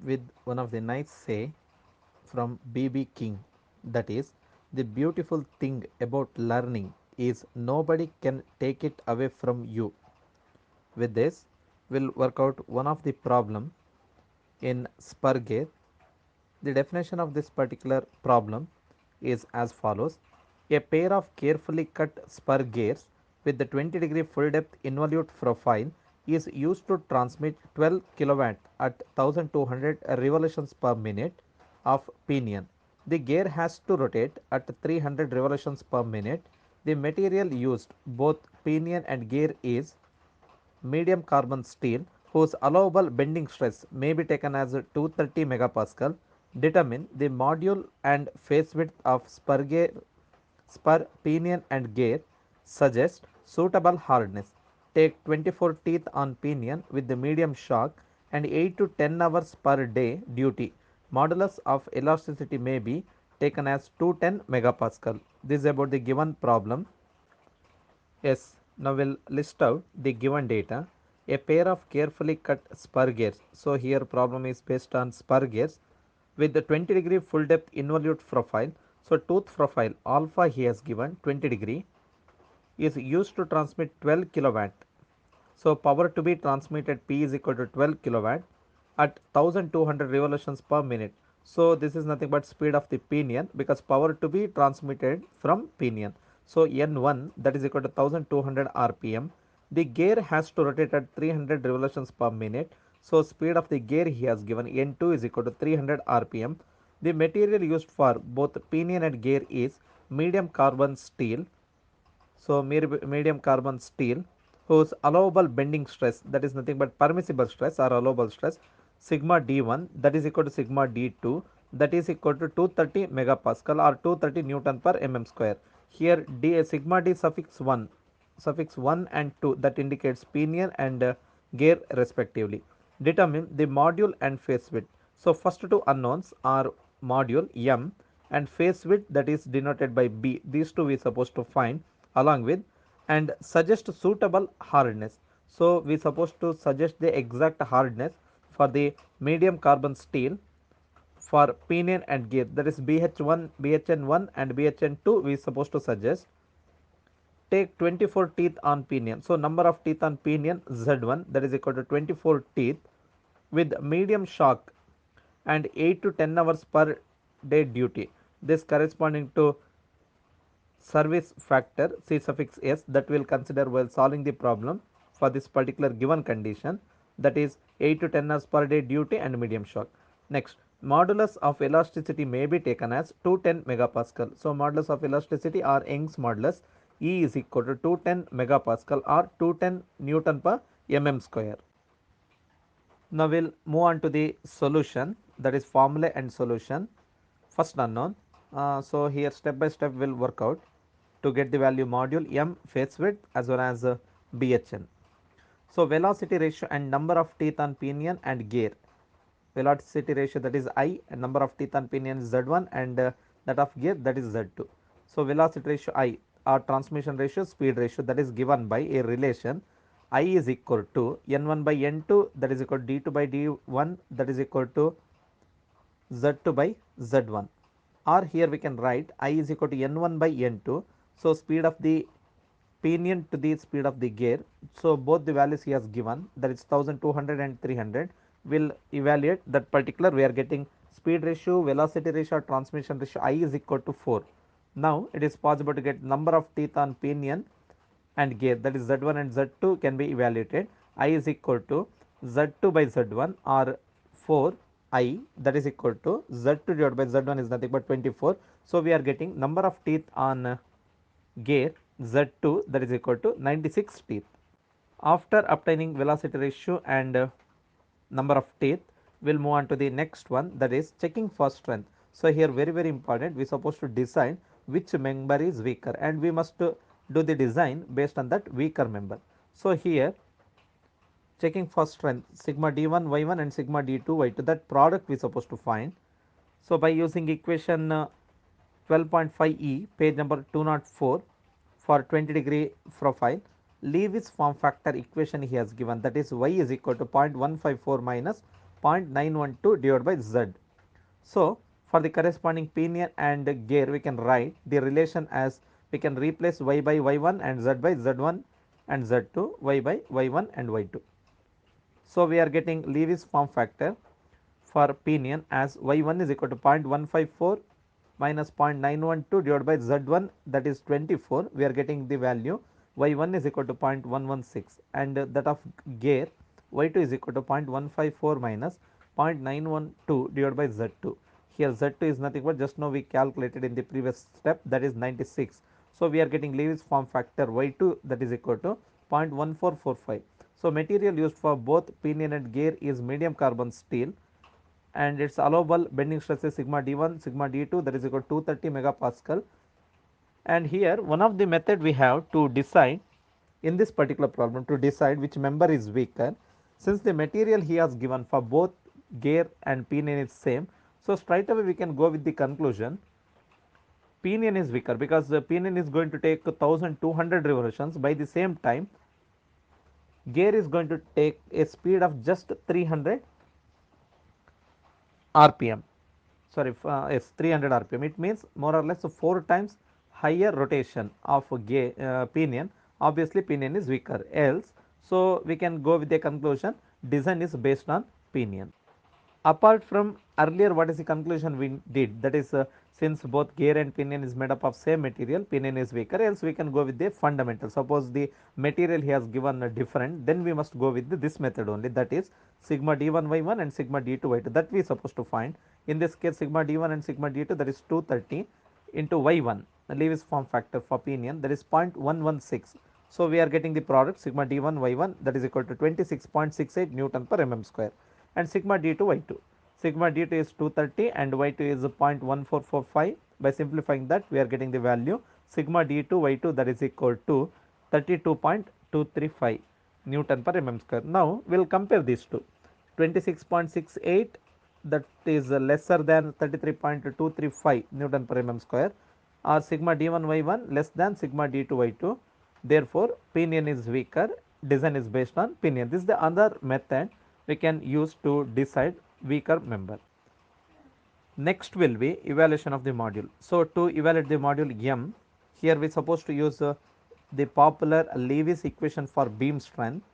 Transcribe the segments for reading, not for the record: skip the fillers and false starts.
with one of the nice say from B.B. King, that is, the beautiful thing about learning is nobody can take it away from you. With this, we'll work out one of the problem in Spurgear. The definition of this particular problem is as follows. A pair of carefully cut spur gears with the 20-degree full depth involute profile is used to transmit 12 kilowatt at 1200 revolutions per minute of pinion. The gear has to rotate at 300 revolutions per minute. The material used, both pinion and gear, is medium carbon steel whose allowable bending stress may be taken as 230 megapascal. Determine the module and face width of spur, pinion and gear. Suggest suitable hardness. Take 24 teeth on pinion with the medium shock and 8 to 10 hours per day duty. Modulus of elasticity may be taken as 210 megapascal. This is about the given problem. Yes, now we'll list out the given data. A pair of carefully cut spur gears. So here problem is based on spur gears with the 20-degree full depth involute profile. So tooth profile alpha he has given 20 degree is used to transmit 12 kilowatt. So power to be transmitted P is equal to 12 kilowatt at 1200 revolutions per minute. So this is nothing but speed of the pinion because power to be transmitted from pinion. So N1, that is equal to 1200 rpm. The gear has to rotate at 300 revolutions per minute. So speed of the gear he has given N2 is equal to 300 rpm. The material used for both pinion and gear is medium carbon steel. So medium carbon steel whose allowable bending stress, that is nothing but permissible stress or allowable stress, sigma d1, that is equal to sigma d2, that is equal to 230 megapascal or 230 newton per mm square. Here sigma d suffix 1 and 2, that indicates pinion and gear respectively. Determine the module and face width. So first two unknowns are module m and face width, that is denoted by b. These two we supposed to find along with, and suggest suitable hardness. So we supposed to suggest the exact hardness for the medium carbon steel for pinion and gear, that is BH1, BHN1 and BHN2 we supposed to suggest. Take 24 teeth on pinion. So number of teeth on pinion Z1, that is equal to 24 teeth with medium shock and 8 to 10 hours per day duty. This corresponding to service factor C suffix s that we will consider while solving the problem for this particular given condition, that is 8 to 10 hours per day duty and medium shock. Next, modulus of elasticity may be taken as 210 megapascal. So modulus of elasticity or Young's modulus E is equal to 210 megapascal or 210 Newton per mm square. Now we'll move on to the solution, that is formula and solution. First unknown. So here step by step we'll work out to get the value module m face width as well as BHN. So velocity ratio and number of teeth on pinion and gear. Velocity ratio, that is I, and number of teeth on pinion is Z1 and that of gear, that is Z2. So velocity ratio I or transmission ratio speed ratio, that is given by a relation I is equal to N1 by N2, that is equal to D2 by D1, that is equal to Z2 by Z1, or here we can write I is equal to N1 by N2. So speed of the pinion to the speed of the gear. So both the values he has given, that is 1200 and 300, will evaluate that particular. We are getting speed ratio, velocity ratio, transmission ratio I is equal to 4. Now it is possible to get number of teeth on pinion and gear, that is Z1 and Z2 can be evaluated. I is equal to Z2 by Z1 or 4 I, that is equal to Z2 divided by Z1 is nothing but 24. So we are getting number of teeth on gear Z2, that is equal to 96 teeth. After obtaining velocity ratio and number of teeth, we will move on to the next one, that is checking for strength. So here very important, we are supposed to decide which member is weaker and we must do the design based on that weaker member. So here checking for strength, sigma d1 y1 and sigma d2 y2, that product we are supposed to find. So by using equation 12.5e page number 204 for 20-degree profile, Lewis form factor equation he has given, that is y is equal to 0.154 minus 0.912 divided by z. So for the corresponding pinion and gear, we can write the relation as, we can replace y by y1 and z by z1 and z2, y by y1 and y2. So we are getting Lewis form factor for pinion as y1 is equal to 0.154 minus 0.912 divided by z1, that is 24. We are getting the value y1 is equal to 0.116, and that of gear y2 is equal to 0.154 minus 0.912 divided by z2. Here z2 is nothing but just now we calculated in the previous step, that is 96. So we are getting Lewis form factor y2, that is equal to 0.1445. So material used for both pinion and gear is medium carbon steel, and its allowable bending stress is sigma d1 sigma d2, that is equal to 230 megapascal. And here one of the method we have to decide in this particular problem, to decide which member is weaker, since the material he has given for both gear and pinion is same. So straight away we can go with the conclusion pinion is weaker, because the pinion is going to take 1200 revolutions. By the same time gear is going to take a speed of just 300 rpm, sorry, yes, 300 rpm. It means more or less 4 times higher rotation of pinion. Obviously pinion is weaker, else so we can go with the conclusion design is based on pinion. Apart from earlier, what is the conclusion we did, that is since both gear and pinion is made up of same material, pinion is weaker, else we can go with the fundamental. Suppose the material he has given different, then we must go with this method only, that is sigma d1 y1 and sigma d2 y2, that we supposed to find. In this case sigma d1 and sigma d2, that is 230 into y1, the Lewis form factor for pinion, that is 0.116. So we are getting the product sigma d1 y1, that is equal to 26.68 Newton per mm square, and sigma d2 y2. Sigma d2 is 230 and y2 is 0.1445. By simplifying that, we are getting the value sigma d2 y2, that is equal to 32.235 Newton per mm square. Now we will compare these two. 26.68, that is lesser than 33.235 Newton per mm square, or sigma d1 y1 less than sigma d2 y2. Therefore pinion is weaker, design is based on pinion. This is the other method we can use to decide weaker member. Next will be evaluation of the module. So to evaluate the module M, here we supposed to use the popular Lewis equation for beam strength,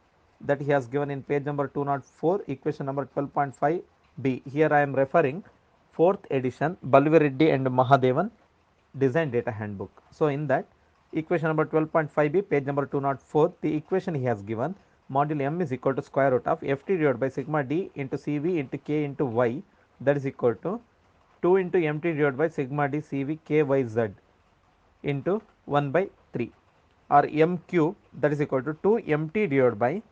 that he has given in page number 204, equation number 12.5b. Here I am referring 4th edition Balvireddy and Mahadevan design data handbook. So in that equation number 12.5b, page number 204, the equation he has given, module M is equal to square root of ft divided by sigma d into cv into k into y, that is equal to 2 into mt divided by sigma d cv k y z into 1 by 3, or m cube, that is equal to 2 mt divided by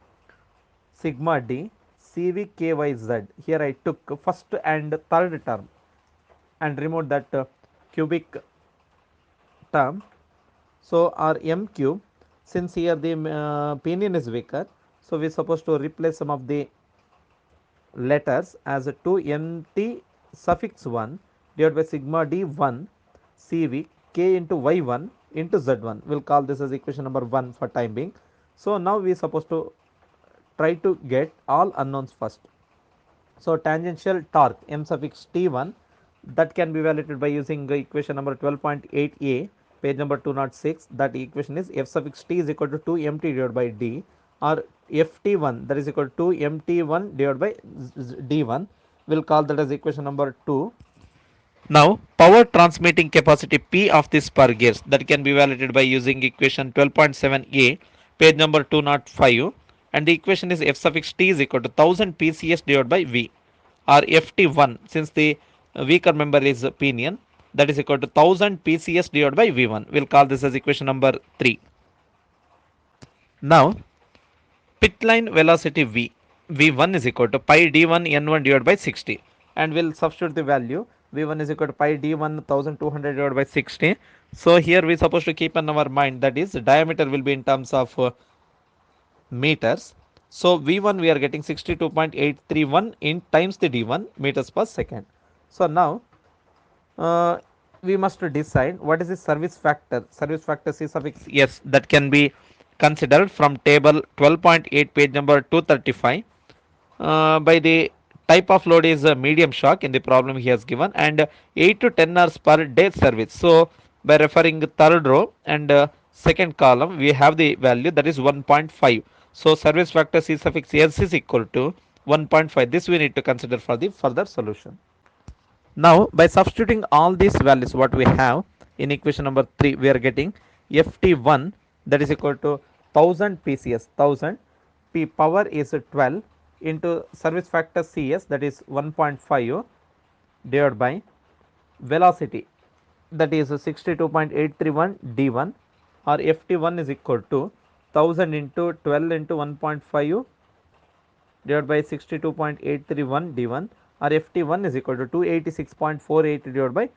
sigma d cv k y z. Here I took first and third term and removed that cubic term. So our m cube, since here the pinion is weaker, so we are supposed to replace some of the letters as 2 mt suffix 1 divided by sigma d 1 cv k into y1 into z1. We will call this as equation number 1 for time being. So now we are supposed to try to get all unknowns first. So tangential torque m suffix t1, that can be evaluated by using equation number 12.8a, page number 206. That equation is f suffix t is equal to 2 mt divided by d, or ft1, that is equal to 2 mt1 divided by d1. We will call that as equation number 2. Now power transmitting capacity P of this per gears, that can be evaluated by using equation 12.7a, page number 205, and the equation is f suffix t is equal to 1000 PCS divided by V, or ft1, since the weaker member is pinion, that is equal to 1000 PCS divided by V1. We will call this as equation number 3. Now pit line velocity v1 is equal to pi d1 n1 divided by 60, and we'll substitute the value v1 is equal to pi d1 1200 divided by 60. So here we supposed to keep in our mind, that is diameter will be in terms of meters. So v1 we are getting 62.831 in times the d1 meters per second. So now uh, we must decide what is the service factor. Service factor c suffix s, that can be considered from table 12.8, page number 235, by the Type of load is a medium shock in the problem he has given, and 8 to 10 hours per day service. So by referring third row and second column, we have the value that is 1.5. So service factor C suffix S is equal to 1.5. This we need to consider for the further solution. Now by substituting all these values what we have in equation number 3, we are getting ft1 that is equal to 1000 pcs, 1000 p power is 12 into service factor cs, that is 1.5, divided by velocity, that is 62.831 d1, or ft1 is equal to 1000 into 12 into 1.5 divided by 62.831 d1, or ft1 is equal to 286.48 divided by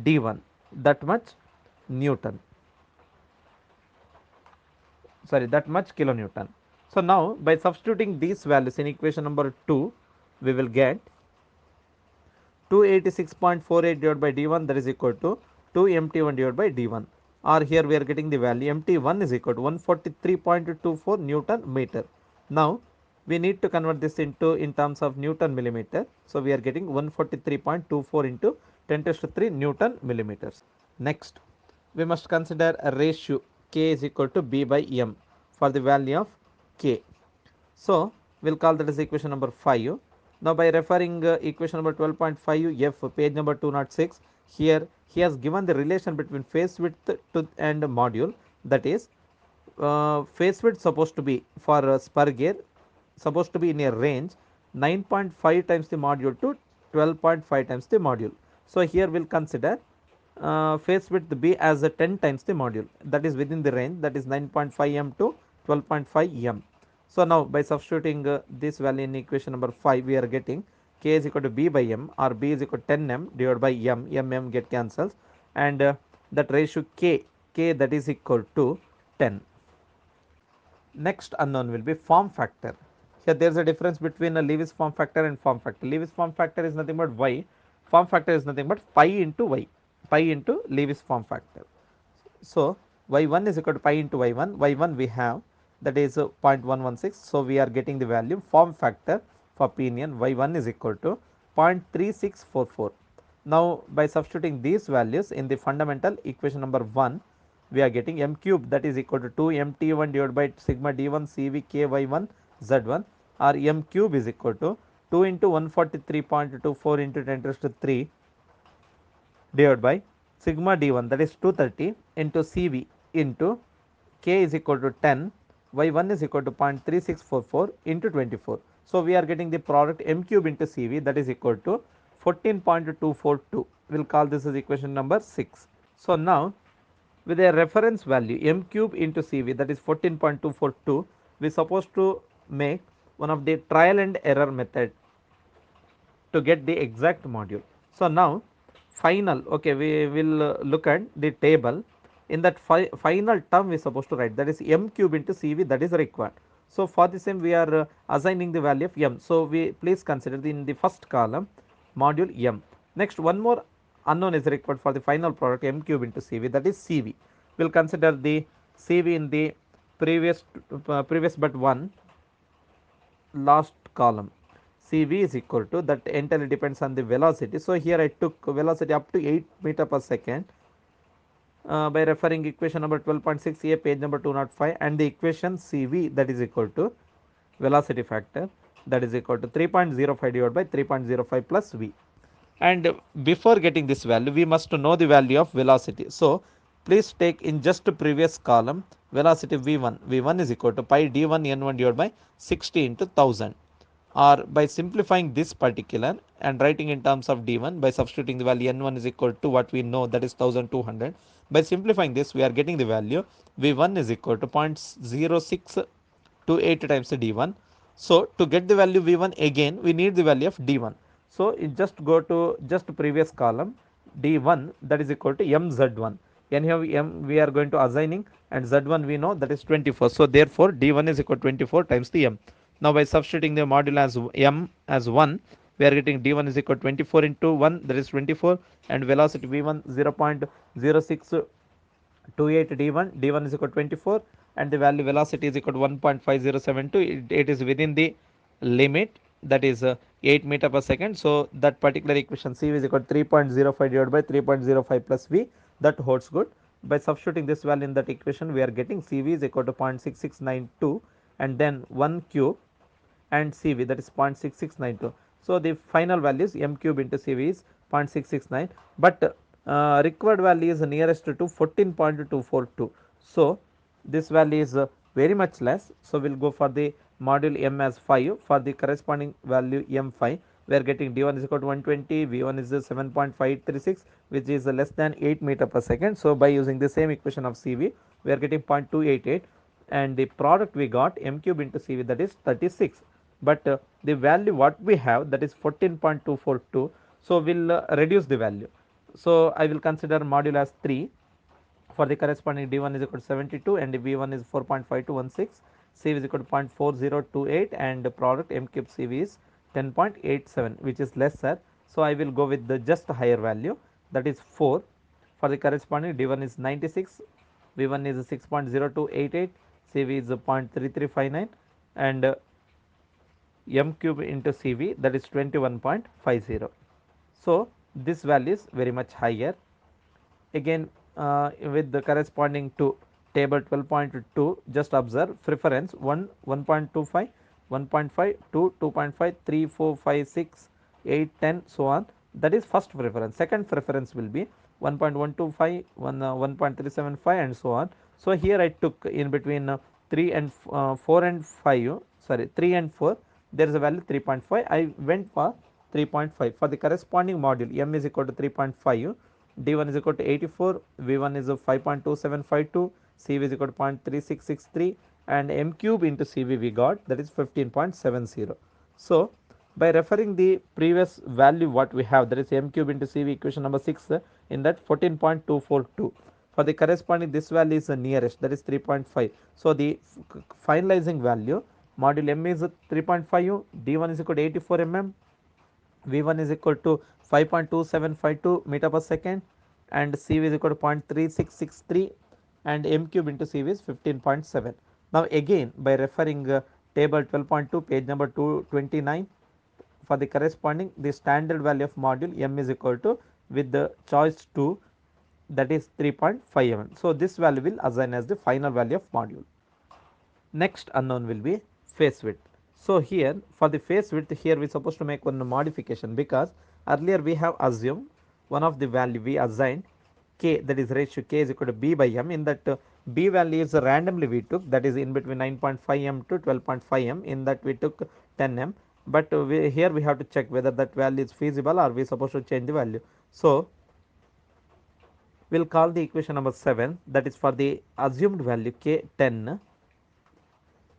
d1, that much newton, sorry, that much kilonewton. So now by substituting these values in equation number 2, we will get 286.48 divided by d1, that is equal to 2 mt1 divided by d1, or here we are getting the value mt1 is equal to 143.24 newton meter. Now we need to convert this into in terms of newton millimeter, so we are getting 143.24 into 10 to the 3 newton millimeters. Next we must consider a ratio k is equal to b by m for the value of k. So we'll call that as equation number 5. Now by referring equation number 12.5 f, page number 206, here he has given the relation between phase width to and module, that is phase width supposed to be for spur gear supposed to be in a range 9.5 times the module to 12.5 times the module. So here we'll consider phase width b as a 10 times the module, that is within the range, that is 9.5 m to 12.5 m. So now by substituting this value in equation number 5, we are getting k is equal to b by m, or b is equal to 10 m divided by m get cancels, and that ratio k that is equal to 10. Next unknown will be form factor. Here there is a difference between a Lewis form factor and form factor. Lewis form factor is nothing but y, form factor is nothing but pi into y, pi into Lewis form factor. So y1 is equal to pi into y1 we have, that is 0.116. So we are getting the value form factor for pinion y1 is equal to 0.3644. Now by substituting these values in the fundamental equation number 1, we are getting m cube, that is equal to 2 mt1 divided by sigma d1 cv k y1 z1, or m cube is equal to 2 into 143.24 into 10 to the 3 divided by sigma d1, that is 230 into cv into k is equal to 10, y1 is equal to 0.3644 into 24. So we are getting the product m cube into cv, that is equal to 14.242. We'll call this as equation number 6. So now with a reference value m cube into cv, that is 14.242, we supposed to make one of the trial and error method to get the exact module. So now final, okay, we will look at the table. In that final term we are supposed to write, that is m cube into cv, that is required. So for the same we are assigning the value of m. So we please consider in the first column module m. Next one more unknown is required for the final product m cube into cv, that is cv. We will consider the cv in the previous but one last column. Cv is equal to, that entirely depends on the velocity. So here I took velocity up to 8 meter per second by referring equation number 12.6 a, page number 205, and the equation Cv, that is equal to velocity factor, that is equal to 3.05 divided by 3.05 plus v. And before getting this value we must know the value of velocity. So please take in just previous column velocity v1 is equal to pi d1 n1 divided by 60 into 1000, or by simplifying this particular and writing in terms of d1 by substituting the value n1 is equal to what we know, that is 1200. By simplifying this we are getting the value v1 is equal to 0.0628 times d1. So to get the value v1 again we need the value of d1. So it just go to just previous column d1, that is equal to mz1. Anyhow m we are going to assigning, and z1 we know, that is 24. So therefore d1 is equal to 24 times the m. Now by substituting the module as m as 1, we are getting d1 is equal to 24 into 1, that is 24, and velocity v1 0.0628 d1 is equal to 24, and the value velocity is equal to 1.5072. It is within the limit, that is 8 meter per second. So that particular equation CV is equal to 3.05 divided by 3.05 plus V, that holds good. By substituting this value in that equation, we are getting CV is equal to 0.6692 and then 1 cube and CV, that is 0.6692. So the final value is m cube into CV is 0.669, but required value is nearest to 14.242. So this value is very much less. So we'll go for the module m as 5. For the corresponding value m5, we are getting d1 is equal to 120, v1 is 7.536, which is less than 8 meter per second. So by using the same equation of CV, we are getting 0.288, and the product we got m cube into CV, that is 36, but the value what we have, that is 14.242. So we'll reduce the value. So I will consider module as 3. For the corresponding d1 is equal to 72 and v1 is 4.5216, CV is equal to 0.4028, and the product m cube CV is 10.87, which is lesser. So I will go with the just higher value, that is 4. For the corresponding d1 is 96, v1 is 6.0288, CV is 0.3359, and m cube into CV, that is 21.50. So this value is very much higher. Again, with the corresponding to table 12.2, just observe preference 1, 1.25, 1.5, 2, 2.5, 3, 4, 5, 6, 8, 10, so on. That is first preference. Second preference will be 1.125, 1.375, and so on. So here I took in between 3 and 4 and 5, sorry, 3 and 4, there is a value 3.5. I went for 3.5. For the corresponding module, m is equal to 3.5, d1 is equal to 84, v1 is 5.2752, cv is equal to 0.3663, and m cube into cv we got, that is 15.70. So by referring the previous value what we have, that is m cube into cv, equation number 6, in that 14.242, for the corresponding this value is the nearest, that is 3.5. So the finalizing value module m is 3.5, d1 is equal to 84 mm, v1 is equal to 5.2752 meter per second, and cv is equal to 0.3663, and m cube into cv is 15.7. Now again by referring table 12.2 page number 229, for the corresponding the standard value of module m is equal to, with the choice 2, that is 3.5 mm. So this value will assign as the final value of module. Next unknown will be face width. So here for the face width, here we are supposed to make one modification, because earlier we have assumed one of the value we assigned k, that is ratio k is equal to b by m, in that b value is randomly we took, that is in between 9.5 m to 12.5 m, in that we took 10 m, but here we have to check whether that value is feasible or we are supposed to change the value. So we will call the equation number 7, that is for the assumed value k 10,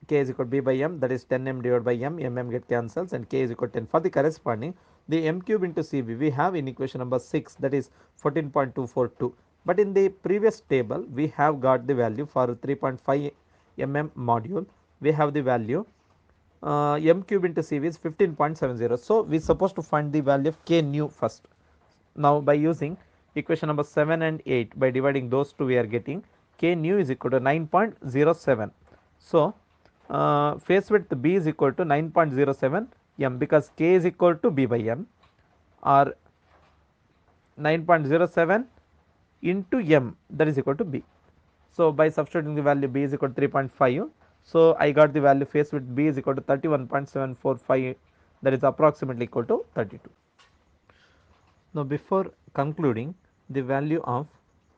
k is equal to b by m, that is 10 m divided by m, mm get cancels, and k is equal to 10. For the corresponding the m cube into cv we have in equation number 6, that is 14.242, but in the previous table we have got the value for 3.5 mm module, we have the value m cube into cv is 15.70. So we are supposed to find the value of k new first. Now by using equation number 7 and 8, by dividing those two, we are getting k new is equal to 9.07. So face width b is equal to 9.07 m, because k is equal to b by m, or 9.07 into m, that is equal to b. So by substituting the value b is equal to 3.5, so I got the value face width b is equal to 31.745, that is approximately equal to 32. Now before concluding the value of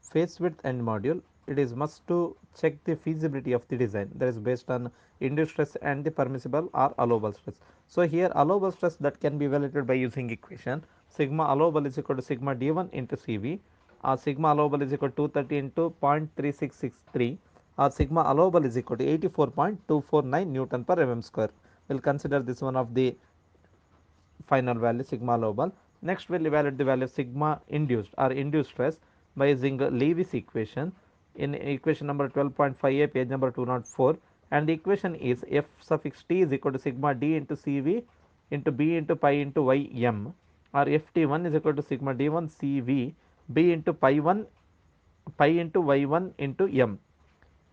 face width and module, it is must to check the feasibility of the design, that is based on induced stress and the permissible or allowable stress. So here allowable stress that can be evaluated by using equation sigma allowable is equal to sigma d1 into cv, or sigma allowable is equal to 230 into 0.3663, or sigma allowable is equal to 84.249 Newton per mm square. We will consider this one of the final value sigma allowable. Next we will evaluate the value of sigma induced or induced stress by using Lewis equation in equation number 12.5a, page number 204, and the equation is f suffix t is equal to sigma d into cv into b into pi into y m, or ft1 is equal to sigma d1 cv b into pi into y1 into m,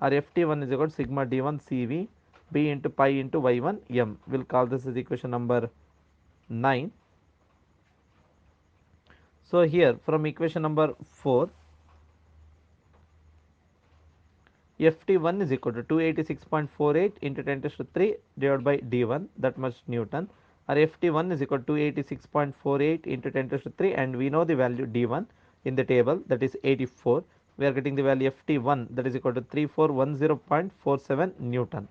or ft1 is equal to sigma d1 cv b into pi into y1 m. We will call this as equation number 9. So here from equation number 4, Ft1 is equal to 286.48 into 10 to the 3 divided by d1, that much Newton, or Ft1 is equal to 286.48 into 10 to the 3, and we know the value d1 in the table, that is 84. We are getting the value Ft1, that is equal to 3410.47 Newton.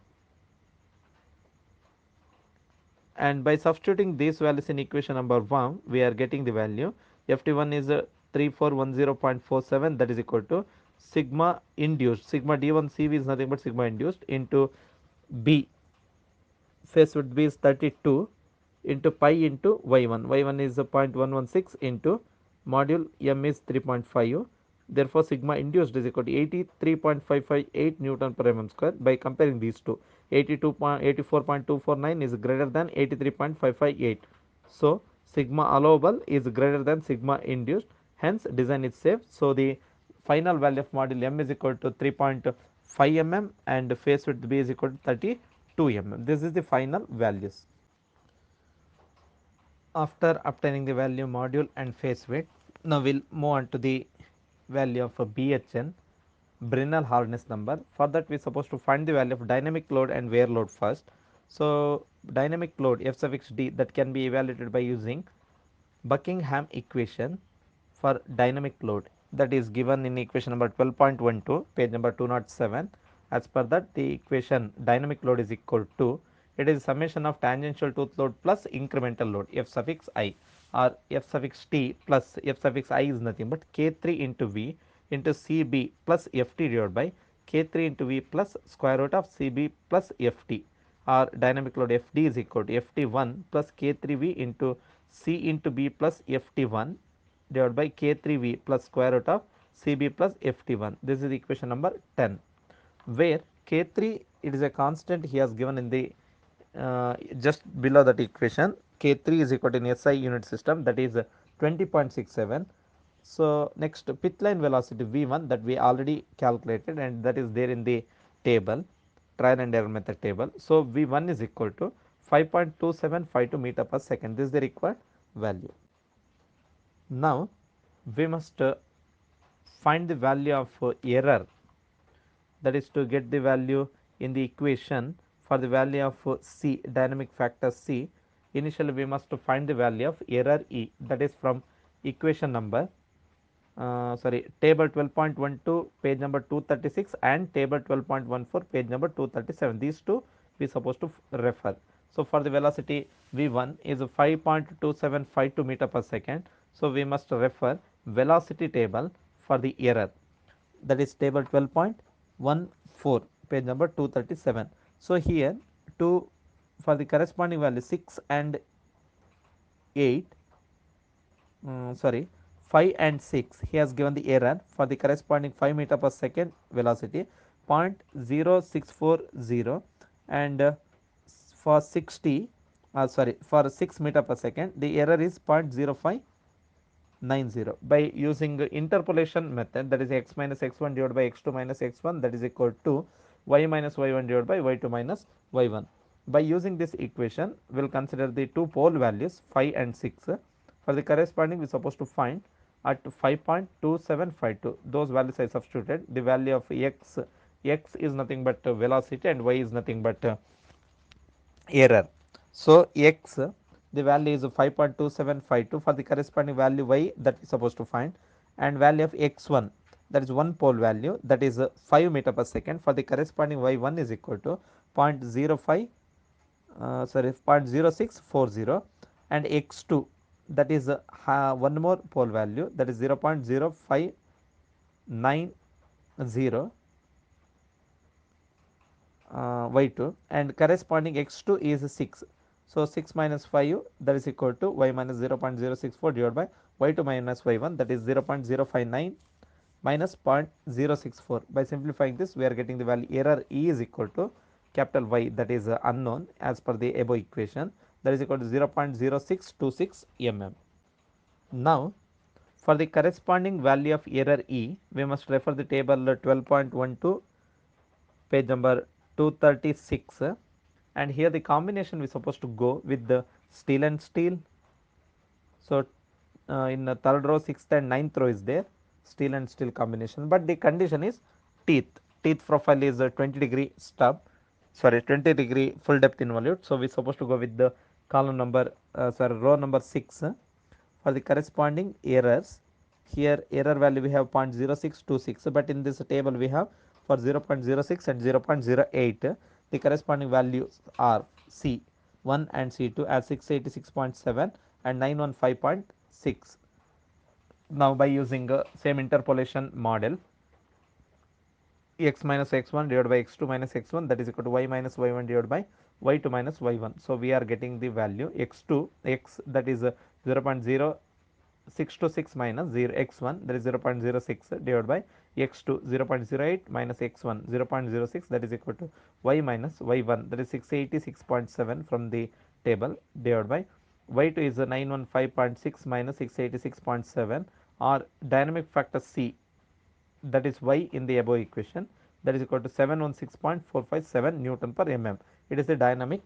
And by substituting these values in equation number 1, we are getting the value Ft1 is 3410.47, that is equal to sigma induced, sigma d1 cv is nothing but sigma induced into b, phase width b is 32 into pi into y1 is 0.116 into module m is 3.5. Therefore sigma induced is equal to 83.558 Newton per mm square. By comparing these two, 84.249 is greater than 83.558. So sigma allowable is greater than sigma induced, hence design is safe. So the final value of module m is equal to 3.5 mm and phase width b is equal to 32 mm. This is the final values. After obtaining the value module and phase width, now we'll move on to the value of a BHN, Brinell hardness number. For that we are supposed to find the value of dynamic load and wear load first. So dynamic load F suffix d, that can be evaluated by using Buckingham equation for dynamic load, that is given in equation number 12.12, page number 207. As per that, the equation dynamic load is equal to, it is summation of tangential tooth load plus incremental load F suffix I, or F suffix t plus F suffix I is nothing but K3 into V into CB plus FT divided by K3 into V plus square root of CB plus FT, or dynamic load Fd is equal to Ft1 plus K3V into C into B plus Ft1 divided by K3V plus square root of Cb plus Ft1. This is equation number 10, where K3, it is a constant he has given in the just below that equation. K3 is equal to in SI unit system, that is 20.67. So next pitch line velocity V1, that we already calculated and that is there in the table, trial and error method table. So V1 is equal to 5.2752 meter per second. This is the required value. Now we must find the value of error, that is to get the value in the equation for the value of C, dynamic factor C. Initially we must find the value of error E, that is from equation number table 12.12 page number 236 and table 12.14 page number 237. These two we supposed to refer. So for the velocity V1 is 5.2752 meter per second. So we must refer velocity table for the error, that is table 12.14 page number 237. So here to, for the corresponding value 6 and 8, 5 and 6, he has given the error for the corresponding 5 meter per second velocity 0.0640, and for 60 for 6 meter per second the error is 0.0590. By using interpolation method, that is x minus x1 divided by x2 minus x1, that is equal to y minus y1 divided by y2 minus y1. By using this equation, we will consider the two pole values 5 and 6. For the corresponding, we are supposed to find at 5.2752. Those values I substituted. The value of x is nothing but velocity and y is nothing but error. So x, the value is 5.2752. For the corresponding value y, that we are supposed to find, and value of x1, that is one pole value, that is 5 meter per second. For the corresponding y1 is equal to 0.05 0.0640, and x2, that is one more pole value, that is 0.0590 y2, and corresponding x2 is 6. So 6 minus 5, that is equal to y minus 0.064 divided by y2 minus y1, that is 0.059 minus 0.064. By simplifying this, we are getting the value error E is equal to capital Y, that is unknown as per the above equation, that is equal to 0.0626 mm. Now for the corresponding value of error E, we must refer the table 12.12 page number 236, and here the combination we supposed to go with the steel and steel. So in the third row, sixth and ninth row is there, steel and steel combination, but the condition is teeth. Teeth profile is a 20-degree stub, sorry, 20-degree full depth involute. So we supposed to go with the column number, sorry, row number 6 for the corresponding errors. Here error value we have 0.0626, but in this table we have for 0.06 and 0.08. The corresponding values are C1 and C2 as 686.7 and 915.6. Now by using same interpolation model, x minus x1 divided by x2 minus x1, that is equal to y minus y1 divided by y2 minus y1. So we are getting the value x2 x, that is 0.0626 minus 0 x1, that is 0.06 divided by x2 0.08 minus x1 0.06, that is equal to y minus y1, that is 686.7 from the table, divided by y2 is 915.6 minus 686.7, or dynamic factor C, that is y in the above equation, that is equal to 716.457 Newton per mm. It is the dynamic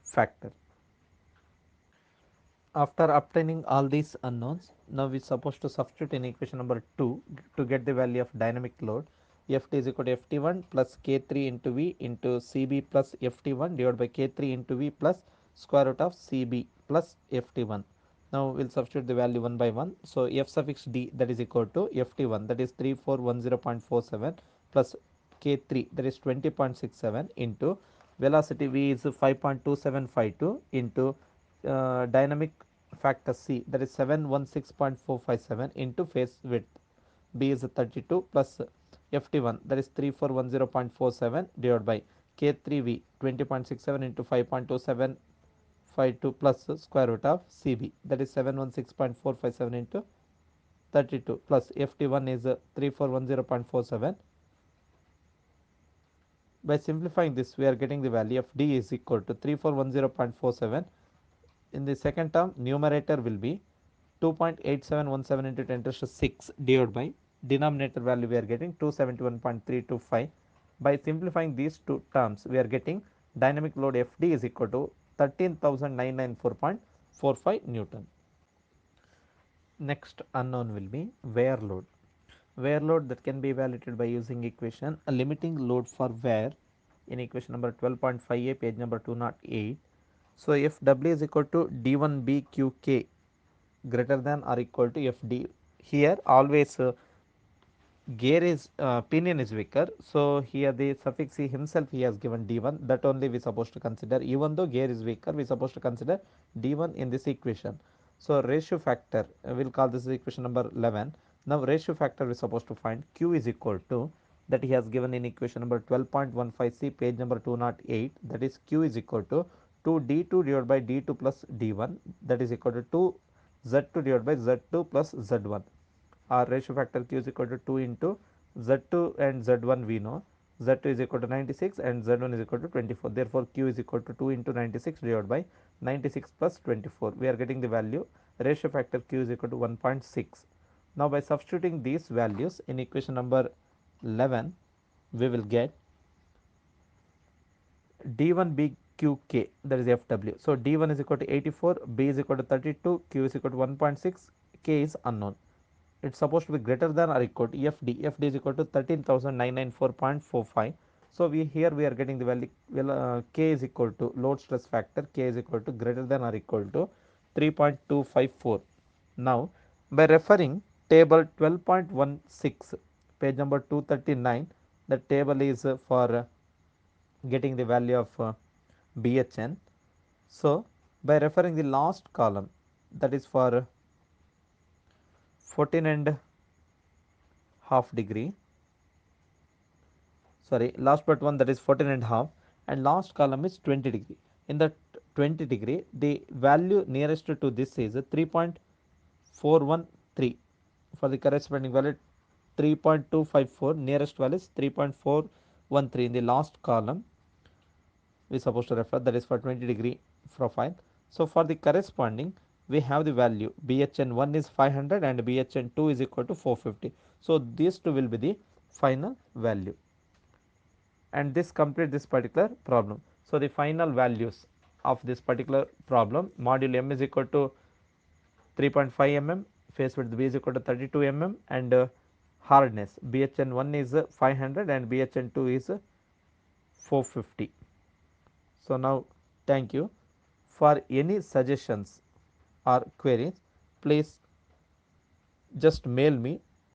factor. After obtaining all these unknowns, now we are supposed to substitute in equation number 2 to get the value of dynamic load. Ft is equal to Ft1 plus K3 into V into Cb plus Ft1 divided by K3 into V plus square root of Cb plus Ft1. Now we will substitute the value one by one. So F suffix d, that is equal to Ft1, that is 3410.47 plus K3, that is 20.67 into velocity V is 5.2752 into dynamic factor C, that is 716.457 into phase width B is 32 plus Ft1, that is 3410.47 divided by K3V 20.67 into 5.2752 plus square root of Cb, that is 716.457 into 32 plus Ft1 is 3410.47. By simplifying this, we are getting the value of D is equal to 3410.47. In the second term, numerator will be 2.8717 into 10 to the 6 divided by denominator value we are getting 271.325. By simplifying these two terms, we are getting dynamic load Fd is equal to 13,994.45 Newton. Next unknown will be wear load. Wear load that can be evaluated by using equation a limiting load for wear in equation number 12.5a, page number 208. So if W is equal to D1BQK greater than or equal to FD, here always gear is pinion is weaker, so here the suffix C himself he has given D1, that only we supposed to consider. Even though gear is weaker, we supposed to consider D1 in this equation. So ratio factor, we'll call this equation number 11. Now ratio factor we supposed to find Q is equal to, that he has given in equation number 12.15c, page number 208, that is Q is equal to 2d2 divided by d2 plus d1, that is equal to 2z2 divided by z2 plus z1. Our ratio factor Q is equal to 2 into Z2 and Z1 we know, Z2 is equal to 96 and Z1 is equal to 24. Therefore, Q is equal to 2 into 96 divided by 96 plus 24. We are getting the value ratio factor Q is equal to 1.6. Now, by substituting these values in equation number 11, we will get D1BQK, that is FW. So, D1 is equal to 84, B is equal to 32, Q is equal to 1.6, K is unknown. It's supposed to be greater than or equal to FD. FD is equal to 13,994.45. So we are getting the value, K is equal to load stress factor, K is equal to greater than or equal to 3.254. Now by referring table 12.16, page number 239, the table is for getting the value of BHN. So by referring the last column, that is for 14 and half degree, sorry, last but one, that is 14 and half, and last column is 20 degree. In the 20 degree, the value nearest to this is 3.413. For the corresponding value 3.254, nearest value is 3.413 in the last column we supposed to refer, that is for 20 degree profile. So for the corresponding, we have the value BHN1 is 500 and BHN2 is equal to 450. So these two will be the final value, and this complete this particular problem. So, the final values of this particular problem, module M is equal to 3.5 mm, face width B is equal to 32 mm, and hardness BHN1 is 500 and BHN2 is 450. So, now thank you. For any suggestions or queries, please just mail me